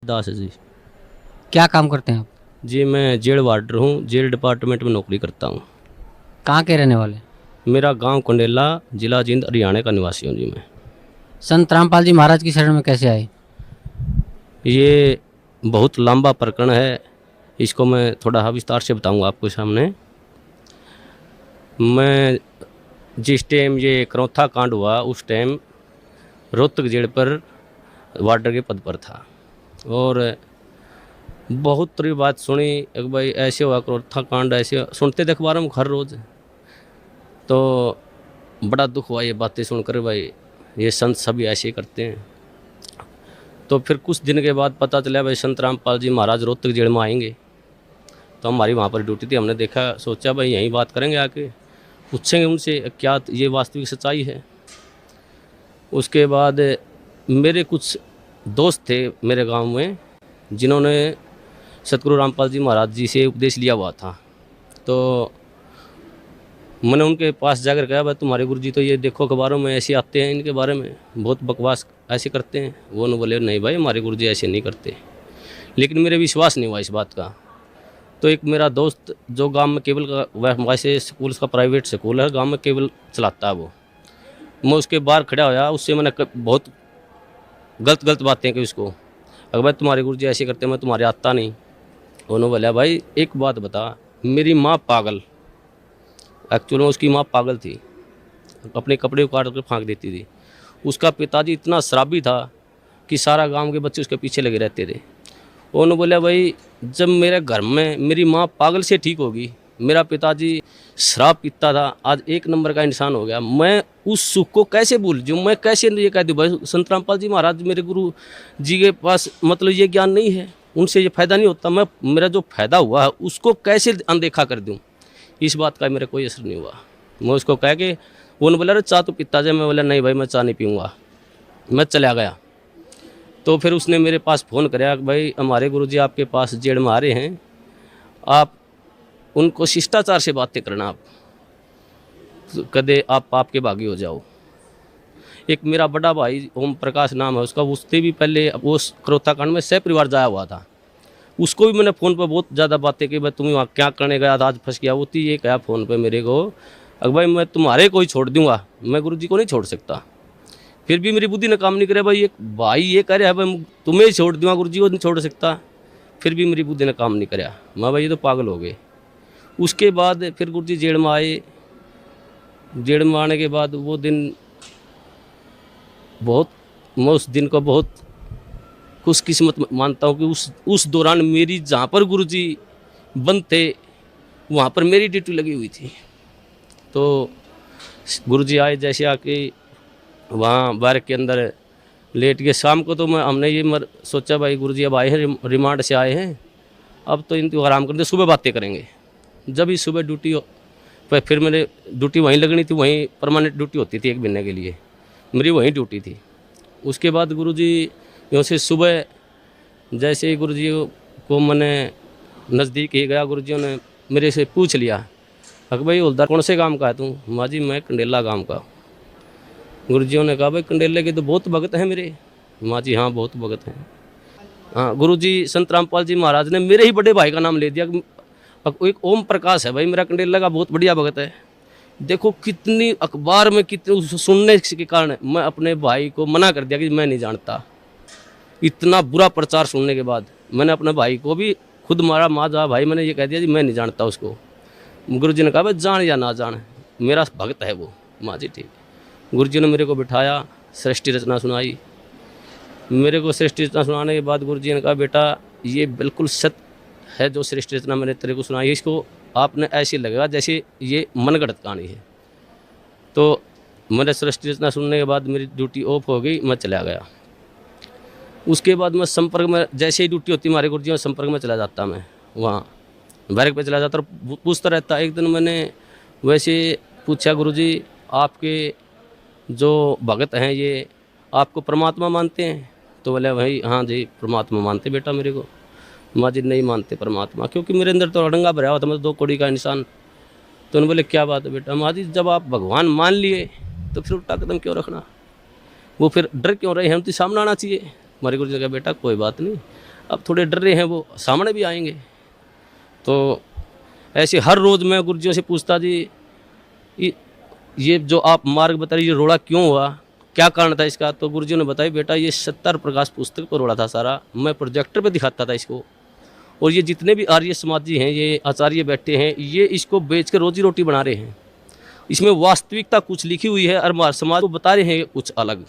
दास है जी। क्या काम करते हैं आप? जी मैं जेल वार्डर हूँ, जेल डिपार्टमेंट में नौकरी करता हूँ। कहाँ के रहने वाले? मेरा गांव कंडेला, जिला जींद, हरियाणा का निवासी हूँ जी मैं। संत रामपाल जी महाराज की शरण में कैसे आए? ये बहुत लंबा प्रकरण है, इसको मैं थोड़ा विस्तार से बताऊंगा आपको सामने। मैं जिस टाइम ये करौथा कांड हुआ उस टाइम रोहतक जेल पर वार्डर के पद पर था और बहुत तरी बात सुनी एक भाई ऐसे हुआ करौथा कांड, ऐसे सुनते थे अखबारों में हर रोज़। तो बड़ा दुख हुआ ये बातें सुनकर, भाई ये संत सभी ऐसे ही करते हैं। तो फिर कुछ दिन के बाद पता चला भाई संत रामपाल जी महाराज रोहतक जेल में आएंगे। तो हमारी वहाँ पर ड्यूटी थी, हमने देखा, सोचा भाई यहीं बात करेंगे, आके पूछेंगे उनसे क्या ये वास्तविक सच्चाई है। उसके बाद मेरे कुछ दोस्त थे मेरे गांव में जिन्होंने सतगुरु रामपाल जी महाराज जी से उपदेश लिया हुआ था। तो मैंने उनके पास जाकर कहा भाई तुम्हारे गुरु जी तो ये देखो अखबारों में ऐसे आते हैं, इनके बारे में बहुत बकवास ऐसे करते हैं। वो न बोले नहीं भाई हमारे गुरु जी ऐसे नहीं करते। लेकिन मेरे विश्वास नहीं हुआ इस बात का। तो एक मेरा दोस्त जो गांव में केबल का वैसे स्कूल का प्राइवेट स्कूल है, गांव में केबल चलाता है वो, मैं उसके बाहर खड़ा होया, उससे मैंने बहुत गलत बातें की उसको। अगर भाई तुम्हारे गुरु जी ऐसे करते, मैं तुम्हारे आता नहीं। उन्होंने बोला भाई एक बात बता, मेरी माँ पागल, एक्चुअल में उसकी माँ पागल थी, अपने कपड़े उतार कर फेंक देती थी। उसका पिताजी इतना शराबी था कि सारा गांव के बच्चे उसके पीछे लगे रहते थे। उन्होंने बोला भाई जब मेरे घर में मेरी माँ पागल से ठीक होगी, मेरा पिताजी शराब पीता था, आज एक नंबर का इंसान हो गया, मैं उस सुख को कैसे भूल जाऊँ, मैं कैसे ये कह दूँ भाई संत रामपाल जी महाराज मेरे गुरु जी के पास मतलब ये ज्ञान नहीं है, उनसे ये फ़ायदा नहीं होता, मैं मेरा जो फ़ायदा हुआ है उसको कैसे अनदेखा कर दूँ। इस बात का मेरा कोई असर नहीं हुआ। मैं उसको कह के, वो बोला अरे चाह तो पीता जाए, मैं बोला नहीं भाई मैं चाह नहीं पीऊँगा, मैं चला गया। तो फिर उसने मेरे पास फ़ोन कराया कि भाई हमारे गुरुजी आपके पास जेल में आ रहे हैं, आप उनको शिष्टाचार से बातें करना, आप कदे आप पाप के भागी हो जाओ। एक मेरा बड़ा भाई ओम प्रकाश नाम है उसका, उससे भी पहले वो करौथा कांड में सह परिवार जाया हुआ था, उसको भी मैंने फ़ोन पर बहुत ज़्यादा बातें की, भाई तुम वहाँ क्या करने गया था, आज फंस गया। होती ये कहा फ़ोन पे मेरे को, अगर भाई मैं तुम्हारे को ही छोड़ दूंगा, मैं गुरुजी को नहीं छोड़ सकता। फिर भी मेरी बुद्धि ने काम नहीं करे, भाई एक भाई ये कह रहा है भाई तुम्हें ही छोड़ दूंगा, गुरुजी को नहीं छोड़ सकता। फिर भी मेरी बुद्धि ने काम नहीं कराया, मैं भाई ये तो पागल हो गए। उसके बाद फिर गुरुजी जेल में आए। जेल में आने के बाद वो दिन बहुत, मैं उस दिन को बहुत खुशकिस्मत मानता हूँ कि उस दौरान मेरी जहाँ पर गुरुजी बंद थे वहाँ पर मेरी ड्यूटी लगी हुई थी। तो गुरुजी आए, जैसे आके वहाँ बार के अंदर लेट के, शाम को तो हमने ये सोचा भाई गुरुजी अब आए हैं, रिमांड से आए हैं, अब तो इनको आराम करते, सुबह बातें करेंगे। जब ही सुबह ड्यूटी फिर मेरे ड्यूटी वहीं लगनी थी, वहीं परमानेंट ड्यूटी होती थी एक महीने के लिए, मेरी वहीं ड्यूटी थी। उसके बाद गुरुजी यूँ से सुबह जैसे ही गुरुजी को मैंने नज़दीक ही गया, गुरुजियों ने मेरे से पूछ लिया अक भाई हवलदार कौन से काम का है तू? माँ जी मैं कंडेला गांव का। गुरुजियों ने कहा भाई कंडेले के तो बहुत भगत हैं मेरे। माँ जी हाँ बहुत भगत हैं। हाँ गुरुजी संत रामपाल जी महाराज ने मेरे ही बड़े भाई का नाम ले दिया, एक ओम प्रकाश है भाई मेरा कंडेला का बहुत बढ़िया भगत है। देखो कितनी अखबार में कितने सुनने के कारण मैं अपने भाई को मना कर दिया कि मैं नहीं जानता। इतना बुरा प्रचार सुनने के बाद मैंने अपने भाई को भी खुद मारा, माँ जा भाई मैंने ये कह दिया जी मैं नहीं जानता उसको। गुरुजी ने कहा भाई जान या ना जान मेरा भक्त है वो। माँ जी ठीक। गुरुजी ने मेरे को बिठाया, सृष्टि रचना सुनाई। मेरे को सृष्टि रचना सुनाने के बाद गुरुजी ने कहा बेटा ये बिल्कुल सत्य है जो सृष्टि रचना मैंने तेरे को सुनाई, इसको आपने ऐसे लगेगा जैसे ये मनगढ़ंत कहानी है। तो मैंने सृष्टि रचना सुनने के बाद मेरी ड्यूटी ऑफ हो गई, मैं चला गया। उसके बाद मैं संपर्क में, जैसे ही ड्यूटी होती हमारे गुरुजी में संपर्क में चला जाता, मैं वहाँ बैरक पे चला जाता और पूछता रहता। एक दिन मैंने वैसे पूछा गुरुजी आपके जो भगत हैं ये आपको परमात्मा मानते हैं? तो बोले भाई हाँ जी परमात्मा मानते बेटा मेरे को। माँ जी नहीं मानते परमात्मा, क्योंकि मेरे अंदर तो अड़ंगा भरा हुआ था, मैं 2 कौड़ी का इंसान। तो उन्होंने बोले क्या बात है बेटा? माँ जी जब आप भगवान मान लिए तो फिर उल्टा कदम क्यों रखना, वो फिर डर क्यों रहे, हम तो सामने आना चाहिए। हमारे गुरु जी ने कहा बेटा कोई बात नहीं, अब थोड़े डर रहे हैं, वो सामने भी आएंगे। तो ऐसे हर रोज़ मैं गुरुजियों से पूछता जी ये जो आप मार्ग बता रहे, ये रोड़ा क्यों हुआ, क्या कारण था इसका। तो गुरुजियों ने बताया बेटा ये सत्तर प्रकाश पुस्तक पर रोड़ा था सारा, मैं प्रोजेक्टर पे दिखाता था इसको, और ये जितने भी आर्य समाजी हैं, ये आचार्य बैठे हैं, ये इसको बेच कर रोजी रोटी बना रहे हैं। इसमें वास्तविकता कुछ लिखी हुई है और हमारे समाज को बता रहे हैं कुछ अलग।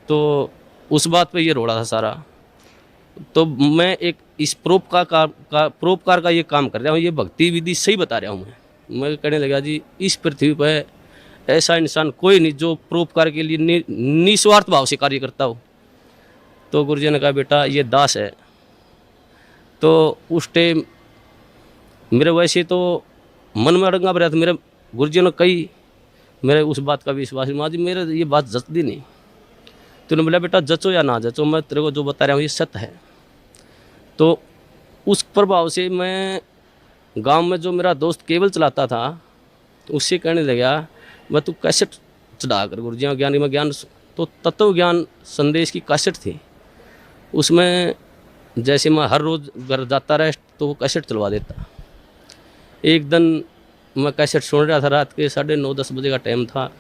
तो उस बात पे ये रोड़ा था सारा। तो मैं एक इस परोपकार का ये काम कर रहा हूँ, ये भक्ति विधि सही बता रहा हूँ। मैं कहने लगा जी इस पृथ्वी पर ऐसा इंसान कोई नहीं जो परोपकार के लिए निस्वार्थ भाव से कार्य करता हो। तो गुरुजी ने कहा बेटा ये दास है। तो उस टाइम मेरे वैसे तो मन में अड़ंगा भरा था, मेरे गुरुजी ने कही, मेरे उस बात का विश्वास माँ जी मेरे ये बात जचती नहीं। तो उन्होंने बोला बेटा जचो या ना जचो, मैं तेरे को जो बता रहा हूँ ये सत्य है। तो उस प्रभाव से मैं गांव में जो मेरा दोस्त केबल चलाता था उससे कहने लगा मैं तू कैसेट चढ़ा कर गुरुजी ज्ञानी में ज्ञान, तो तत्व ज्ञान संदेश की कैसेट थी, उसमें जैसे मैं हर रोज़ घर जाता रहा तो वो कैसेट चलवा देता। एक दिन मैं कैसेट सुन रहा था, रात के 9:30-10 बजे का टाइम था।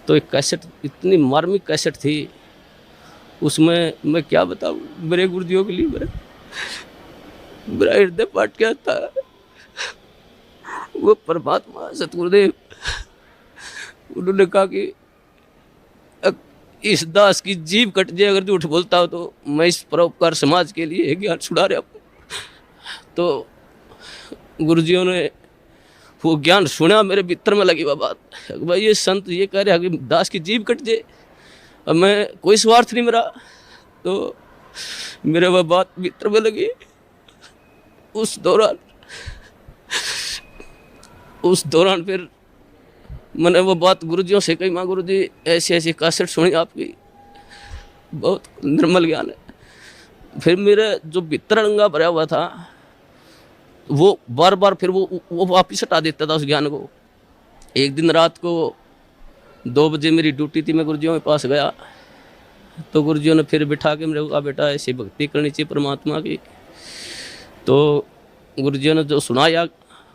तो एक कैसेट इतनी मार्मिक कैसेट थी, उसमें मैं क्या बताऊँ, मेरे गुरुजियों के लिए मेरा हृदय फाट गया था। वो परमात्मा सतगुरुदेव उन्होंने कहा कि इस दास की जीभ कट जाए अगर झूठ बोलता हो, तो मैं इस परोपकार समाज के लिए ज्ञान छुड़ा रहा हूँ। तो गुरुजियों ने वो ज्ञान सुना, मेरे भीतर में लगी वह बात, भाई ये संत ये कह रहे हैं कि दास की जीभ कट जाए, अब मैं कोई स्वार्थ नहीं मेरा। तो मेरे वह बात भीतर में लगी। उस दौरान फिर मैंने वो बात गुरुजियों से कही, माँ गुरुजी ऐसी ऐसी कैसेट सुनी आपकी, बहुत निर्मल ज्ञान है। फिर मेरे जो भीतर अड़ंगा भरा हुआ था वो बार बार फिर वो वापिस हटा देता था उस ज्ञान को। एक दिन रात को 2 बजे मेरी ड्यूटी थी, मैं गुरुजियों के पास गया तो गुरुजियों ने फिर बिठा के मेरे को कहा बेटा ऐसी भक्ति करनी चाहिए परमात्मा की। तो गुरुजियों ने जो सुनाया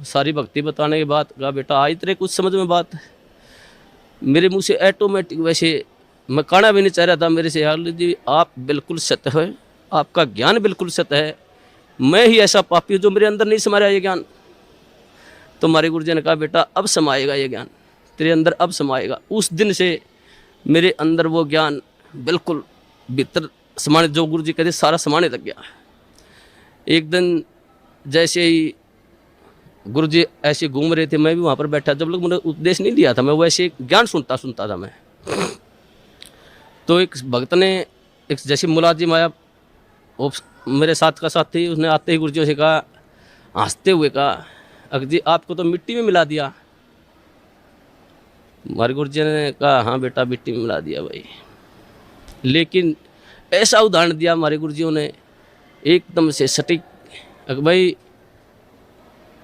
सारी भक्ति बताने के बाद कहा बेटा आई तेरे कुछ समझ में बात। मेरे मुंह से ऑटोमेटिक, वैसे मैं कहना भी नहीं चाह रहा था, मेरे से यार जी आप बिल्कुल सत्य है, आपका ज्ञान बिल्कुल सत्य है, मैं ही ऐसा पापी हूँ जो मेरे अंदर नहीं समाया ये ज्ञान। तो हमारे गुरुजी ने कहा बेटा अब समाएगा ये ज्ञान तेरे अंदर, अब समाएगा। उस दिन से मेरे अंदर वो ज्ञान बिल्कुल भीतर समाने, जो गुरुजी कहते सारा समाने लग गया। एक दिन जैसे ही गुरुजी ऐसे घूम रहे थे, मैं भी वहाँ पर बैठा, जब लोग मैंने उपदेश नहीं दिया था, मैं वैसे ज्ञान सुनता था मैं। तो एक भक्त ने एक जैसे मुलाजिम आया, वो मेरे साथ का साथ थी, उसने आते ही गुरुजी से कहा, हंसते हुए कहा अक जी आपको तो मिट्टी में मिला दिया। हमारे गुरुजी ने कहा हाँ बेटा मिट्टी में मिला दिया भाई। लेकिन ऐसा उदाहरण दिया हमारे गुरुजियों ने एकदम से सटीक, भाई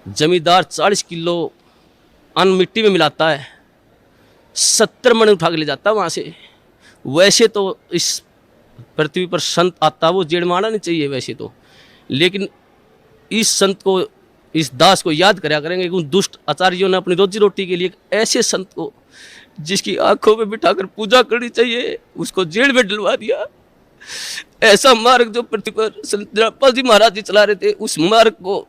जमींदार 40 किलो अन्न मिट्टी में मिलाता है, 70 मन उठा के ले जाता है वहाँ से। वैसे तो इस पृथ्वी पर संत आता वो जेड़ मारना नहीं चाहिए वैसे तो, लेकिन इस संत को, इस दास को याद कराया करेंगे कि उन दुष्ट आचार्यों ने अपनी रोजी रोटी के लिए ऐसे संत को जिसकी आंखों में बिठाकर पूजा करनी चाहिए उसको जेल में डलवा दिया। ऐसा मार्ग जो पृथ्वी पर संत रामपाल जी महाराज जी चला रहे थे, उस मार्ग को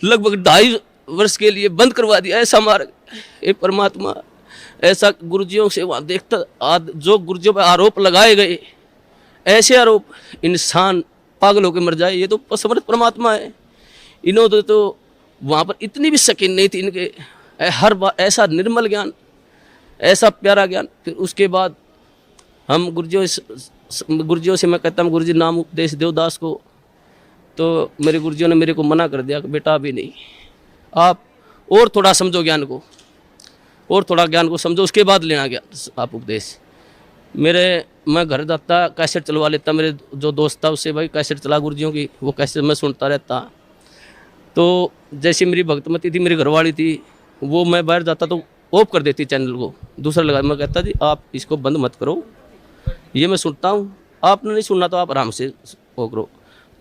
लगभग 2.5 वर्ष के लिए बंद करवा दिया। ऐसा मार्ग, ये परमात्मा ऐसा गुरुजियों से वहाँ देखता, जो गुरुजियों पर आरोप लगाए गए, ऐसे आरोप इंसान पागल होकर मर जाए, ये तो समर्थ परमात्मा है। इन्होंने तो वहाँ पर इतनी भी शकीन नहीं थी इनके, हर बार ऐसा निर्मल ज्ञान, ऐसा प्यारा ज्ञान। फिर उसके बाद हम गुरुजियों से मैं कहता हूँ गुरुजी नाम उपदेश दो दास को, तो मेरे गुरुजियों ने मेरे को मना कर दिया कि बेटा अभी नहीं, आप और थोड़ा समझो ज्ञान को, और थोड़ा ज्ञान को समझो, उसके बाद लेना ज्ञान आप उपदेश। मैं घर जाता कैसेट चलवा लेता, मेरे जो दोस्त था उससे भाई कैसेट चला गुरुजियों की, वो कैसेट मैं सुनता रहता। तो जैसे मेरी भक्तमती थी, मेरी घरवाली थी, वो मैं बाहर जाता तो ऑफ कर देती चैनल को, दूसरा लगा। मैं कहता जी आप इसको बंद मत करो, ये मैं सुनता हूँ, आपने नहीं सुनना तो आप आराम से वो करो।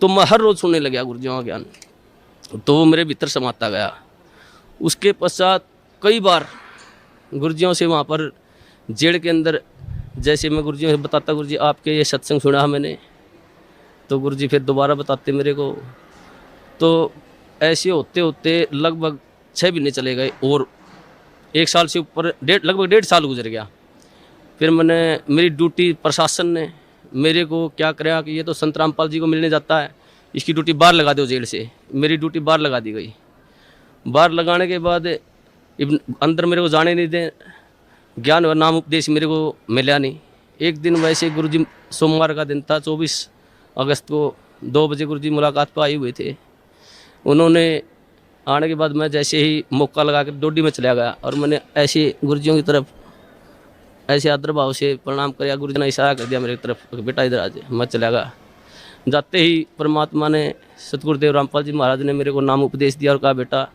तो मैं हर रोज़ सुनने लगा गुरुजियों का ज्ञान, तो वो मेरे भीतर समाता गया। उसके पश्चात कई बार गुरुजियों से वहाँ पर जेल के अंदर, जैसे मैं गुरुजियों से बताता, गुरुजी आपके ये सत्संग सुना मैंने, तो गुरुजी फिर दोबारा बताते मेरे को। तो ऐसे होते होते लगभग 6 महीने चले गए और 1 साल से ऊपर लगभग 1.5 साल गुजर गया। फिर मेरी ड्यूटी प्रशासन ने मेरे को क्या कराया कि ये तो संत रामपाल जी को मिलने जाता है, इसकी ड्यूटी बाहर लगा दो जेल से। मेरी ड्यूटी बाहर लगा दी गई। बाहर लगाने के बाद अंदर मेरे को जाने नहीं दें, ज्ञान और नाम उपदेश मेरे को मिला नहीं। एक दिन वैसे गुरुजी, सोमवार का दिन था, 24 अगस्त को 2 बजे गुरुजी मुलाकात पर आए हुए थे। उन्होंने आने के बाद मैं जैसे ही मौका लगा कर डोडी में चला गया और मैंने ऐसे गुरुजियों की तरफ ऐसे आदर भाव से प्रणाम किया। गुरुजी ने इशारा कर दिया मेरी तरफ, बेटा इधर आ जाए। मैं चला गया। जाते ही परमात्मा ने, सतगुरुदेव रामपाल जी महाराज ने मेरे को नाम उपदेश दिया और कहा, बेटा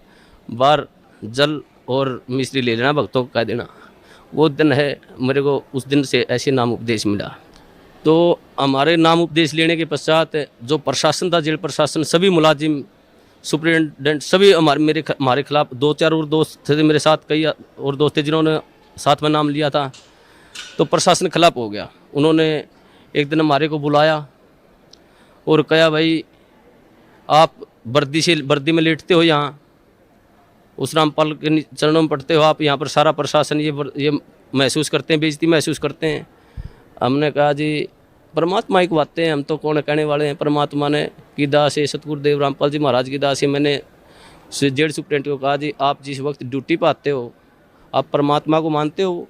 बाहर जल और मिश्री ले लेना, भक्तों को कह देना। वो दिन है, मेरे को उस दिन से ऐसे नाम उपदेश मिला। तो हमारे नाम उपदेश लेने के पश्चात जो प्रशासन था, जेल प्रशासन, सभी मुलाजिम, सुपरिटेंडेंट, सभी हमारे खिलाफ 2-4 और दोस्त थे मेरे साथ, कई और दोस्त थे जिन्होंने साथ में नाम लिया था। तो प्रशासन खिलाफ हो गया। उन्होंने एक दिन हमारे को बुलाया और कहा, भाई आप वर्दी में लेटते हो, यहाँ उस रामपाल के चरणों में पढ़ते हो, आप यहाँ पर सारा प्रशासन ये महसूस करते हैं, बेइज्जती महसूस करते हैं। हमने कहा, जी परमात्मा की बातें हैं, हम तो कौन कहने वाले हैं। परमात्मा ने की दास है, सतगुरुदेव रामपाल जी महाराज की दास है। मैंने जेल सुप्रेंट को कहा, जी आप जिस वक्त ड्यूटी पर आते हो, आप परमात्मा को मानते हो?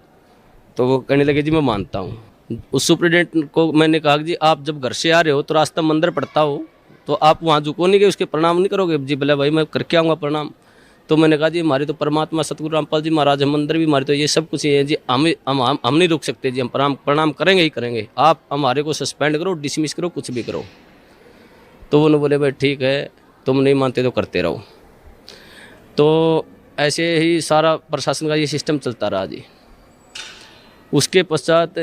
तो वो कहने लगे, जी मैं मानता हूँ। उस सुप्रिटेंडेंट को मैंने कहा, जी आप जब घर से आ रहे हो तो रास्ता मंदिर पड़ता हो, तो आप वहाँ झुको नहीं गए, उसके प्रणाम नहीं करोगे? जी बोले, भाई मैं करके आऊँगा प्रणाम। तो मैंने कहा, जी हमारी तो परमात्मा सतगुरु रामपाल जी महाराज, मंदिर भी हमारे, तो ये सब कुछ ही है जी, हम नहीं रुक सकते जी, हम प्रणाम करेंगे ही करेंगे। आप हमारे को सस्पेंड करो, डिसमिस करो, कुछ भी करो। तो उन्होंने बोले, भाई ठीक है, तुम नहीं मानते तो करते रहो। तो ऐसे ही सारा प्रशासन का ये सिस्टम चलता रहा जी। उसके पश्चात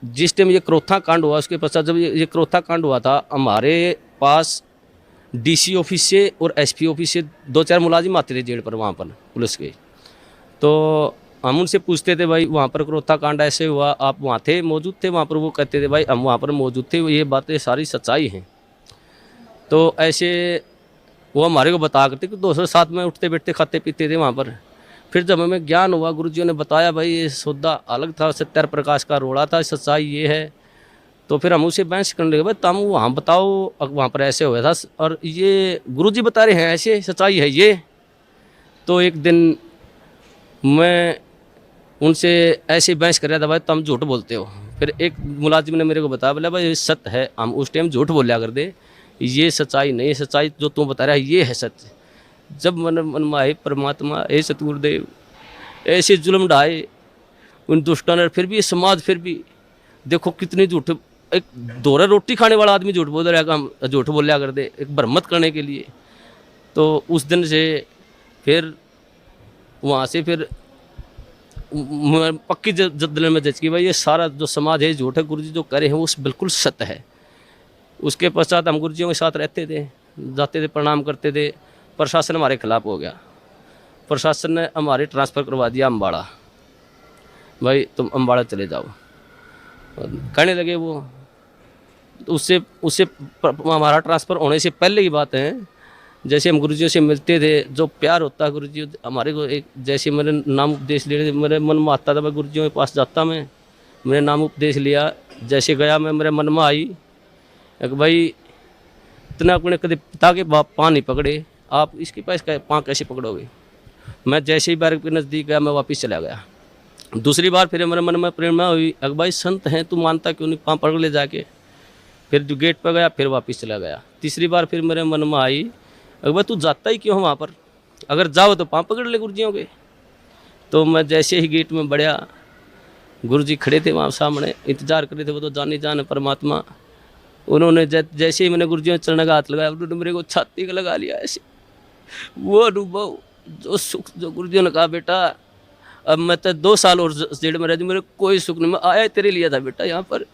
जिस टाइम ये क्रोथा कांड हुआ, उसके पश्चात जब ये क्रोथा कांड हुआ था, हमारे पास डीसी ऑफिस से और एसपी ऑफिस से 2-4 मुलाजिम आते थे जेल पर, वहाँ पर पुलिस के। तो हम उनसे पूछते थे, भाई वहाँ पर क्रोथा कांड ऐसे हुआ, आप वहाँ थे, मौजूद थे वहाँ पर? वो कहते थे, भाई हम वहाँ पर मौजूद थे, ये बातें सारी सच्चाई हैं। तो ऐसे वो हमारे को बता करते कि दोस्तों साथ में उठते बैठते खाते पीते थे वहाँ पर। फिर जब हमें ज्ञान हुआ, गुरुजियों ने बताया, भाई ये सौदा अलग था, सत्यार प्रकाश का रोड़ा था, सच्चाई ये है। तो फिर हम उसे बहस करने लगे, भाई तुम वहाँ बताओ, वहाँ पर ऐसे हुआ था और ये गुरुजी बता रहे हैं ऐसे, सच्चाई है ये। तो एक दिन मैं उनसे ऐसे बहस कर रहा था, भाई तुम झूठ बोलते हो। फिर एक मुलाजिम ने मेरे को बताया, बोला भाई सत्य है, हम उस टाइम झूठ बोलिया कर दे, ये सच्चाई नहीं, सच्चाई जो तुम बता रहा है ये है सत्य। जब मन में आए, परमात्मा ए सतगुरुदेव ऐसे जुल्म ढाए उन दुष्टों ने, फिर भी समाज, फिर भी देखो कितनी झूठ, एक दोरा रोटी खाने वाला आदमी झूठ बोल रहा है, झूठ बोलिया कर दे एक भ्रमत करने के लिए। तो उस दिन से फिर वहाँ से फिर पक्की दिल में जच की, भाई ये सारा जो समाज है झूठ है, गुरुजी जो कह रहे हैं वो बिल्कुल सत्य है। उसके पश्चात हम गुरुजियों के साथ रहते थे, जाते थे, प्रणाम करते थे। प्रशासन हमारे खिलाफ हो गया, प्रशासन ने हमारे ट्रांसफ़र करवा दिया अम्बाड़ा, भाई तुम अम्बाड़ा चले जाओ कहने लगे वो। उससे हमारा ट्रांसफ़र होने से पहले की बात है, जैसे हम गुरुजियों से मिलते थे, जो प्यार होता है गुरुजी हमारे को, एक जैसे मेरे नाम उपदेश ले रहे, मेरे मन में आता था, मैं गुरुजियों के पास जाता, मैंने नाम उपदेश लिया, जैसे गया मैं, मेरे मन में आई कि भाई इतना अपने कभी पिता के पाँव नहीं पकड़े, आप इसके पास पाँव कैसे पकड़ोगे? मैं जैसे ही बार के नज़दीक गया, मैं वापस चला गया। दूसरी बार फिर मेरे मन में प्रेरणा हुई, अगर भाई संत हैं तू मानता क्यों नहीं, पाँव पकड़ ले जाके। फिर जो गेट पर गया, फिर वापस चला गया। तीसरी बार फिर मेरे मन में आई, अगर भाई तू जाता ही क्यों वहाँ पर, अगर जाओ तो पाँव पकड़ ले गुरुजियों के। तो मैं जैसे ही गेट में बढ़िया, गुरुजी खड़े थे वहाँ सामने, इंतजार कर रहे थे, वो तो जाने जाने परमात्मा। उन्होंने जैसे ही मैंने गुरुजियों के चरण का हाथ लगाया, उन्होंने मेरे को छाती का लगा लिया ऐसे। वो अनुभव, जो सुख, जो गुरुजियों ने कहा, बेटा अब मैं तो 2 साल और जेल में रह, मेरे कोई सुख नहीं, मैं आया तेरे लिए था बेटा यहाँ पर।